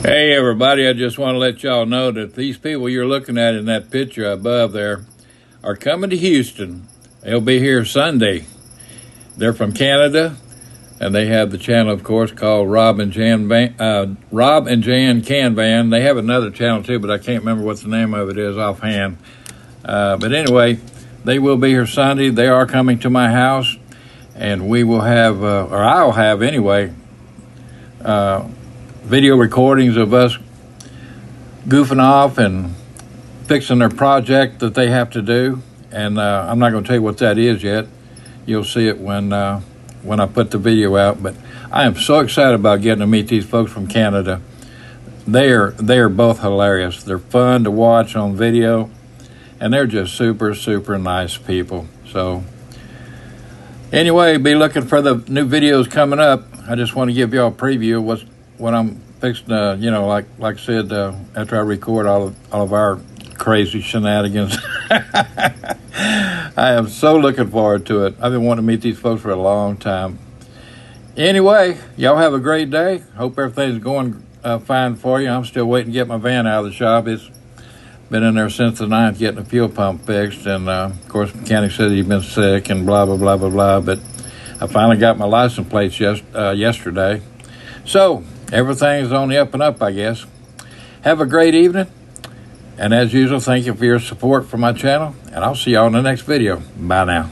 Hey everybody, I just want to let y'all know that these people you're looking at in that picture above there are coming to Houston. They'll be here Sunday. They're from Canada, and they have the channel, of course, called Rob and Jan Can Van. They have another channel too, but I can't remember what the name of it is offhand. But anyway, they will be here Sunday. They are coming to my house, and we will have, or I'll have anyway, video recordings of us goofing off and fixing their project that they have to do. And I'm not going to tell you what that is yet. You'll see it when I put the video out. But I am so excited about getting to meet these folks from Canada. They are both hilarious. They're fun to watch on video, and they're just super, super nice people. So anyway, be looking for the new videos coming up. I just want to give y'all a preview of what I'm fixing to, like I said, after I record all of our crazy shenanigans. I am so looking forward to it. I've been wanting to meet these folks for a long time. Anyway, y'all have a great day. Hope everything's going fine for you. I'm still waiting to get my van out of the shop. It's been in there since the 9th getting the fuel pump fixed. And, of course, the mechanic said he'd been sick and blah, blah, blah, blah, blah. But I finally got my license plates yesterday. So everything's on the up and up, I guess. Have a great evening. And as usual, thank you for your support for my channel. And I'll see y'all in the next video. Bye now.